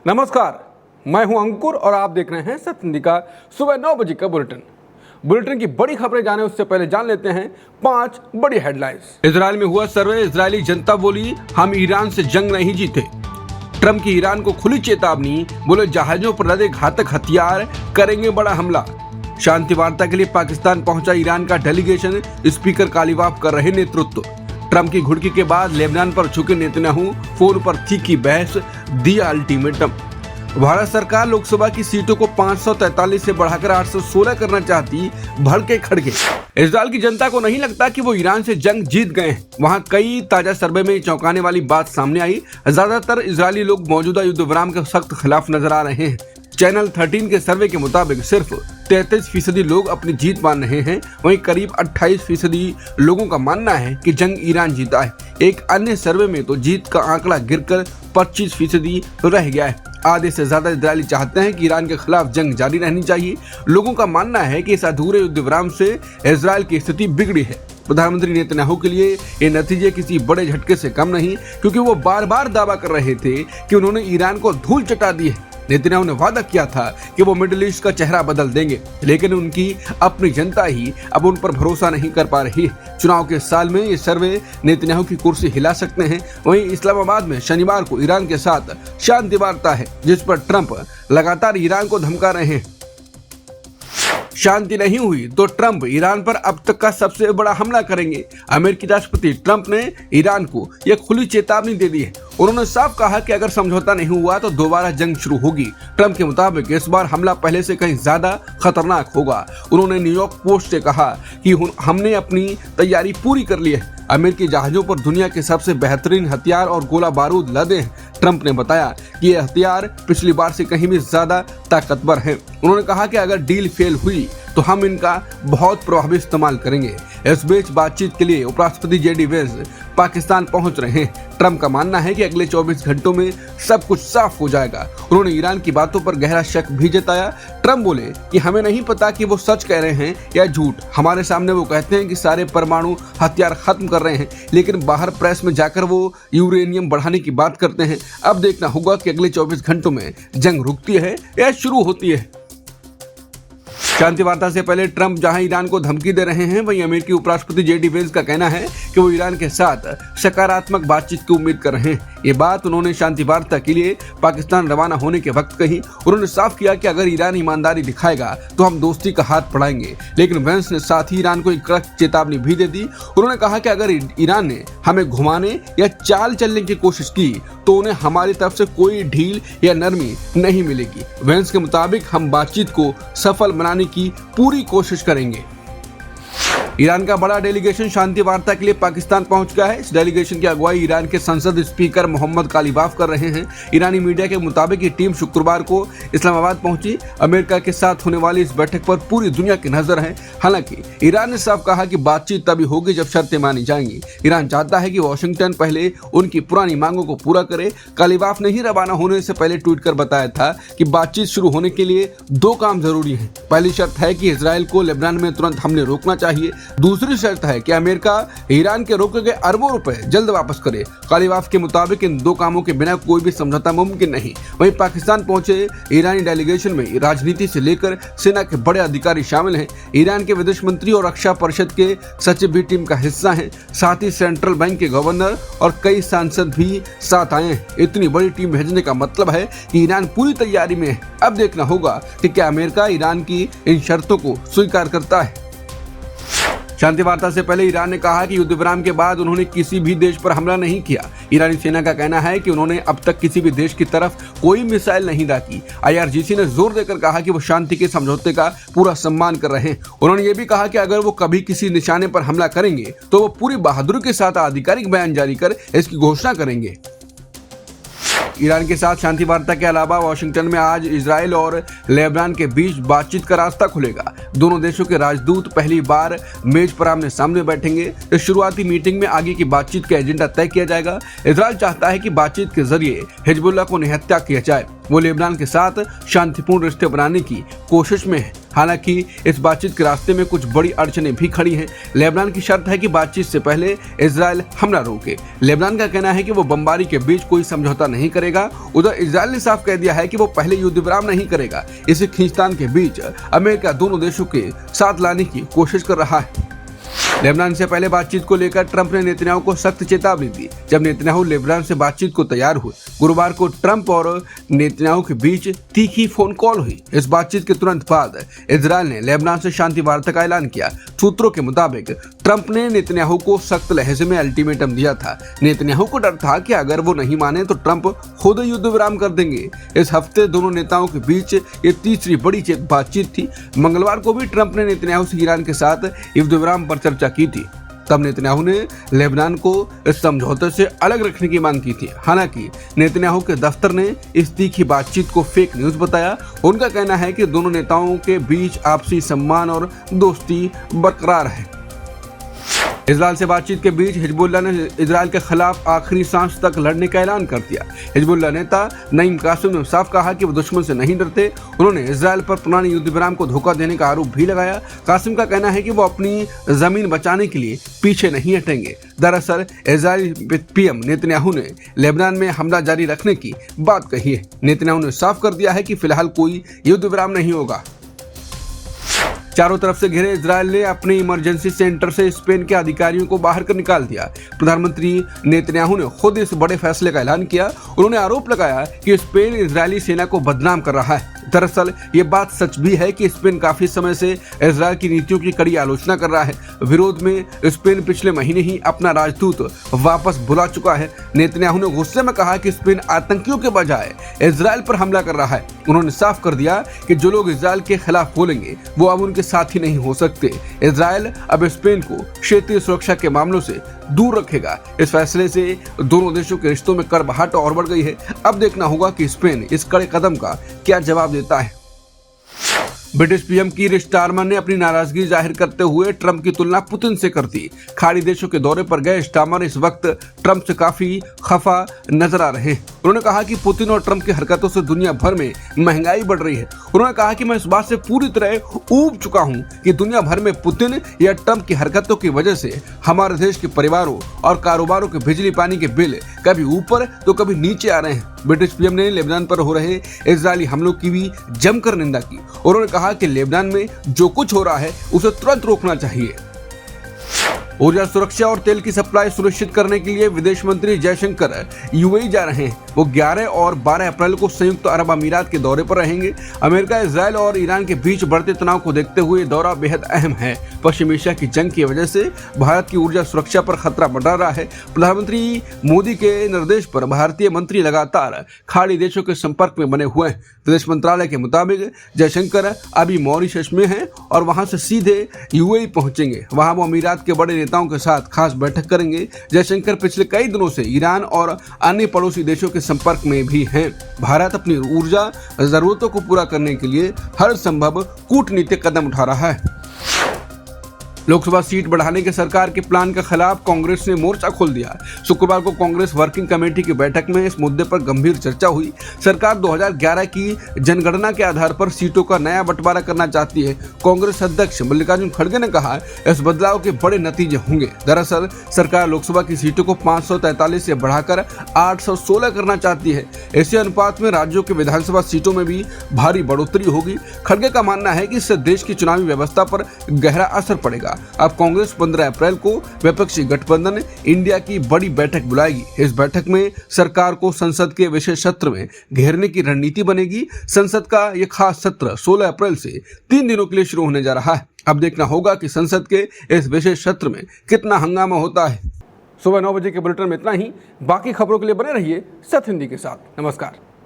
नमस्कार, मैं हूं अंकुर और आप देख रहे हैं सत्य हिंदी का सुबह 9 बजे का बुलेटिन की बड़ी खबरें जाने उससे पहले जान लेते हैं 5 बड़ी हेडलाइंस। इजराइल में हुआ सर्वे, इजरायली जनता बोली हम ईरान से जंग नहीं जीते। ट्रंप की ईरान को खुली चेतावनी, बोले जहाजों पर लदे घातक हथियार करेंगे बड़ा हमला। शांति वार्ता के लिए पाकिस्तान पहुंचा ईरान का डेलीगेशन, स्पीकर कालीबाफ कर रहे नेतृत्व। ट्रंप की घुड़की के बाद लेबनान पर झुके नेतन्याहू, फोन पर तीखी बहस, दिया अल्टीमेटम। भारत सरकार लोकसभा की सीटों को 543 से बढ़ाकर 816 करना चाहती, भड़के खड़के। इजराइल की जनता को नहीं लगता कि वो ईरान से जंग जीत गए हैं। वहां कई ताजा सर्वे में चौंकाने वाली बात सामने आई। ज्यादातर इजरायली लोग मौजूदा युद्ध विराम के सख्त खिलाफ नजर आ रहे हैं। चैनल 13 के सर्वे के मुताबिक सिर्फ 33% लोग अपनी जीत मान रहे हैं। वहीं करीब 28% लोगों का मानना है कि जंग ईरान जीता है। एक अन्य सर्वे में तो जीत का आंकड़ा गिरकर 25% रह गया है। आधे से ज्यादा इजरायली चाहते हैं कि ईरान के खिलाफ जंग जारी रहनी चाहिए। लोगों का मानना है कि इस अधूरे युद्ध विराम से इजराइल की स्थिति बिगड़ी है। प्रधानमंत्री नेतन्याहू के लिए ये नतीजे किसी बड़े झटके से कम नहीं, क्योंकि वो बार बार दावा कर रहे थे कि उन्होंने ईरान को धूल चटा दी है। नेतन्याहू ने वादा किया था कि वो मिडिल ईस्ट का चेहरा बदल देंगे, लेकिन उनकी अपनी जनता ही अब उन पर भरोसा नहीं कर पा रही है। चुनाव के साल में ये सर्वे नेतन्याहू की कुर्सी हिला सकते हैं। वहीं इस्लामाबाद में शनिवार को ईरान के साथ शांति वार्ता है, जिस पर ट्रंप लगातार ईरान को धमका रहे हैं। शांति नहीं हुई तो ट्रंप ईरान पर अब तक का सबसे बड़ा हमला करेंगे। अमेरिकी राष्ट्रपति ट्रंप ने ईरान को यह खुली चेतावनी दे दी है। उन्होंने साफ कहा कि अगर समझौता नहीं हुआ तो दोबारा जंग शुरू होगी। ट्रंप के मुताबिक इस बार हमला पहले से कहीं ज्यादा खतरनाक होगा। उन्होंने न्यूयॉर्क पोस्ट से कहा कि हमने अपनी तैयारी पूरी कर ली है। अमेरिकी जहाजों पर दुनिया के सबसे बेहतरीन हथियार और गोला बारूद लदे हैं। ट्रंप ने बताया कि ये हथियार पिछली बार से कहीं भी ज्यादा ताकतवर हैं। उन्होंने कहा कि अगर डील फेल हुई तो हम इनका बहुत प्रभावी इस्तेमाल करेंगे। इस बीच बातचीत के लिए उपराष्ट्रपति जेडी वेंस पाकिस्तान पहुंच रहे हैं। ट्रंप का मानना है कि अगले 24 घंटों में सब कुछ साफ हो जाएगा। उन्होंने ईरान की बातों पर गहरा शक भी जताया। ट्रंप बोले कि हमें नहीं पता कि वो सच कह रहे हैं या झूठ। हमारे सामने वो कहते हैं कि सारे परमाणु हथियार खत्म कर रहे हैं, लेकिन बाहर प्रेस में जाकर वो यूरेनियम बढ़ाने की बात करते हैं। अब देखना होगा कि अगले 24 घंटों में जंग रुकती है या शुरू होती है। शांति वार्ता से पहले ट्रंप जहां ईरान को धमकी दे रहे हैं, वहीं अमेरिकी उपराष्ट्रपति जेडी वेंस का कहना है कि वो ईरान के साथ सकारात्मक बातचीत की उम्मीद कर रहे हैं। ये बात उन्होंने शांति वार्ता के लिए पाकिस्तान रवाना होने के वक्त कही। उन्होंने साफ किया कि अगर ईरान ईमानदारी दिखाएगा तो हम दोस्ती का हाथ बढ़ाएंगे। लेकिन वेंस ने साथ ही ईरान को एक कड़क चेतावनी भी दे दी। उन्होंने कहा कि अगर ईरान ने हमें घुमाने या चाल चलने की कोशिश की तो उन्हें हमारी तरफ से कोई ढील या नरमी नहीं मिलेगी। वेंस के मुताबिक हम बातचीत को सफल बनाने की पूरी कोशिश करेंगे। ईरान का बड़ा डेलीगेशन शांति वार्ता के लिए पाकिस्तान पहुंच गया है। इस डेलीगेशन की अगुवाई ईरान के संसद स्पीकर मोहम्मद कालीबाफ कर रहे हैं। ईरानी मीडिया के मुताबिक ये टीम शुक्रवार को इस्लामाबाद पहुंची। अमेरिका के साथ होने वाली इस बैठक पर पूरी दुनिया की नजर है। हालांकि ईरान ने साफ कहा कि बातचीत तभी होगी जब शर्तें मानी जाएंगी। ईरान चाहता है कि वॉशिंगटन पहले उनकी पुरानी मांगों को पूरा करे। कालीबाफ ने ही रवाना होने से पहले ट्वीट कर बताया था कि बातचीत शुरू होने के लिए 2 काम जरूरी हैं। पहली शर्त है कि इजराइल को लेबनान में तुरंत हमले रोकना चाहिए। दूसरी शर्त है कि अमेरिका ईरान के रोके गए अरबों रुपए जल्द वापस करे। कालीबाफ के मुताबिक इन 2 कामों के बिना कोई भी समझौता मुमकिन नहीं। वहीं पाकिस्तान पहुंचे ईरानी डेलीगेशन में राजनीति से लेकर सेना के बड़े अधिकारी शामिल हैं। ईरान के विदेश मंत्री और रक्षा परिषद के सचिव भी टीम का हिस्सा हैं। साथ ही सेंट्रल बैंक के गवर्नर और कई सांसद भी साथ आए हैं। इतनी बड़ी टीम भेजने का मतलब है कि ईरान पूरी तैयारी में है। अब देखना होगा कि क्या अमेरिका ईरान की इन शर्तों को स्वीकार करता है। शांति वार्ता से पहले ईरान ने कहा कि युद्ध विराम के बाद उन्होंने किसी भी देश पर हमला नहीं किया। ईरानी सेना का कहना है कि उन्होंने अब तक किसी भी देश की तरफ कोई मिसाइल नहीं दागी। IRGC ने जोर देकर कहा कि वो शांति के समझौते का पूरा सम्मान कर रहे हैं। उन्होंने ये भी कहा कि अगर वो कभी किसी निशाने पर हमला करेंगे तो वो पूरी बहादुरी के साथ आधिकारिक बयान जारी कर इसकी घोषणा करेंगे। ईरान के साथ शांति वार्ता के अलावा वाशिंगटन में आज इजराइल और लेबनान के बीच बातचीत का रास्ता खुलेगा। दोनों देशों के राजदूत पहली बार मेज पर आमने सामने बैठेंगे। इस शुरुआती मीटिंग में आगे की बातचीत का एजेंडा तय किया जाएगा। इजराइल चाहता है कि बातचीत के जरिए हिजबुल्लाह को निहत्था किया जाए। वो लेबनान के साथ शांतिपूर्ण रिश्ते बनाने की कोशिश में है। हालांकि इस बातचीत के रास्ते में कुछ बड़ी अड़चनें भी खड़ी हैं। लेबनान की शर्त है कि बातचीत से पहले इजराइल हमला रोके। लेबनान का कहना है कि वो बमबारी के बीच कोई समझौता नहीं करेगा। उधर इजराइल ने साफ कह दिया है कि वो पहले युद्ध विराम नहीं करेगा। इसी खींचतान के बीच अमेरिका दोनों देशों के साथ लाने की कोशिश कर रहा है। लेबनान से पहले बातचीत को लेकर ट्रंप ने नेतन्याहू को सख्त चेतावनी दी। जब नेतन्याहू लेबनान से बातचीत को तैयार हुए, गुरुवार को ट्रंप और नेतन्याहू के बीच तीखी फोन कॉल हुई। इस बातचीत के तुरंत बाद इजराइल ने लेबनान से शांति वार्ता का ऐलान किया। सूत्रों के मुताबिक ट्रंप ने नेतन्याहू को सख्त लहजे में अल्टीमेटम दिया था। नेतन्याहू को डर था कि अगर वो नहीं माने तो ट्रंप खुद युद्ध विराम कर देंगे। इस हफ्ते दोनों नेताओं के बीच ये तीसरी बड़ी बातचीत थी। मंगलवार को भी ट्रंप ने नेतन्याहू से ईरान के साथ युद्ध विराम पर चर्चा की थी। तब नेतन्याहू ने लेबनान को इस समझौते से अलग रखने की मांग की थी। हालांकि नेतन्याहू के दफ्तर ने इस तीखी बातचीत को फेक न्यूज बताया। उनका कहना है कि दोनों नेताओं के बीच आपसी सम्मान और दोस्ती बरकरार है। इजराइल से बातचीत के बीच हिजबुल्लाह ने इजराइल के खिलाफ आखिरी सांस तक लड़ने का ऐलान कर दिया। हिजबुल्लाह नेता नईम कासिम ने साफ कहा कि वो दुश्मन से नहीं डरते। उन्होंने इजराइल पर पुराने युद्ध विराम को धोखा देने का आरोप भी लगाया। कासिम का कहना है कि वो अपनी जमीन बचाने के लिए पीछे नहीं हटेंगे। दरअसल इजरायली पीएम नेतन्याहू ने लेबनान में हमला जारी रखने की बात कही है। नेतन्याहू ने साफ कर दिया है कि फिलहाल कोई युद्ध विराम नहीं होगा। चारों तरफ से घिरे इजराइल ने अपने इमरजेंसी सेंटर से स्पेन के अधिकारियों को बाहर कर निकाल दिया। प्रधानमंत्री नेतन्याहू ने खुद इस बड़े फैसले का ऐलान किया। उन्होंने आरोप लगाया कि स्पेन इजरायली सेना को बदनाम कर रहा है। दरअसल ये बात सच भी है कि स्पेन काफी समय से इजराइल की नीतियों की कड़ी आलोचना कर रहा है। विरोध में स्पेन पिछले महीने ही अपना राजदूत वापस बुला चुका है। नेतन्याहू ने गुस्से में कहा कि स्पेन आतंकियों के बजाय इजराइल पर हमला कर रहा है। उन्होंने साफ कर दिया कि जो लोग इजराइल के खिलाफ बोलेंगे वो अब उनके साथी नहीं हो सकते। इजराइल अब स्पेन को क्षेत्रीय सुरक्षा के मामलों से दूर रखेगा। इस फैसले से दोनों देशों के रिश्तों में कड़वाहट और बढ़ गई है। अब देखना होगा कि स्पेन इस कड़े कदम का क्या जवाब देता है। ब्रिटिश पीएम कीर स्टारमर ने अपनी नाराजगी जाहिर करते हुए ट्रंप की तुलना पुतिन से कर दी। खाड़ी देशों के दौरे पर गए स्टारमर इस वक्त ट्रंप से काफी खफा नजर आ रहे हैं। उन्होंने कहा कि पुतिन और ट्रंप की हरकतों से दुनिया भर में महंगाई बढ़ रही है। उन्होंने कहा कि मैं इस बात से पूरी तरह ऊब चुका हूं कि दुनिया भर में पुतिन या ट्रंप की हरकतों की वजह से हमारे देश के परिवारों और कारोबारों के बिजली पानी के बिल कभी ऊपर तो कभी नीचे आ रहे हैं। ब्रिटिश पीएम ने लेबनान पर हो रहे इजरायली हमलों की भी जमकर निंदा की। उन्होंने कहा कि लेबनान में जो कुछ हो रहा है उसे तुरंत रोकना चाहिए। ऊर्जा सुरक्षा और तेल की सप्लाई सुनिश्चित करने के लिए विदेश मंत्री जयशंकर यूएई जा रहे हैं। वो 11 और 12 अप्रैल को संयुक्त अरब अमीरात के दौरे पर रहेंगे। अमेरिका, इजराइल और ईरान के बीच बढ़ते तनाव को देखते हुए दौरा बेहद अहम है। पश्चिम एशिया की जंग की वजह से भारत की ऊर्जा सुरक्षा पर खतरा बढ़ रहा है। प्रधानमंत्री मोदी के निर्देश पर भारतीय मंत्री लगातार खाड़ी देशों के संपर्क में बने हुए हैं। विदेश मंत्रालय के मुताबिक जयशंकर अभी मॉरिशस में हैं और वहां से सीधे यूएई पहुंचेंगे। वहां वो अमीरात के बड़े नेताओं के साथ खास बैठक करेंगे। जयशंकर पिछले कई दिनों से ईरान और अन्य पड़ोसी देशों के संपर्क में भी हैं। भारत अपनी ऊर्जा जरूरतों को पूरा करने के लिए हर संभव कूटनीतिक कदम उठा रहा है। लोकसभा सीट बढ़ाने के सरकार के प्लान के खिलाफ कांग्रेस ने मोर्चा खोल दिया। शुक्रवार को कांग्रेस वर्किंग कमेटी की बैठक में इस मुद्दे पर गंभीर चर्चा हुई। सरकार 2011 की जनगणना के आधार पर सीटों का नया बंटवारा करना चाहती है। कांग्रेस अध्यक्ष मल्लिकार्जुन खड़गे ने कहा इस बदलाव के बड़े नतीजे होंगे। दरअसल सरकार लोकसभा की सीटों को 543 से बढ़ाकर 816 करना चाहती है। ऐसे अनुपात में राज्यों के विधानसभा सीटों में भी भारी बढ़ोतरी होगी। खड़गे का मानना है कि इससे देश की चुनावी व्यवस्था पर गहरा असर पड़ेगा। अब कांग्रेस 15 अप्रैल को विपक्षी गठबंधन इंडिया की बड़ी बैठक बुलाएगी। इस बैठक में सरकार को संसद के विशेष सत्र में घेरने की रणनीति बनेगी। संसद का यह खास सत्र 16 अप्रैल से 3 दिनों के लिए शुरू होने जा रहा है। अब देखना होगा कि संसद के इस विशेष सत्र में कितना हंगामा होता है। सुबह 9 बजे के बुलेटिन में इतना ही। बाकी खबरों के लिए बने रहिए सत्य हिंदी के साथ। नमस्कार।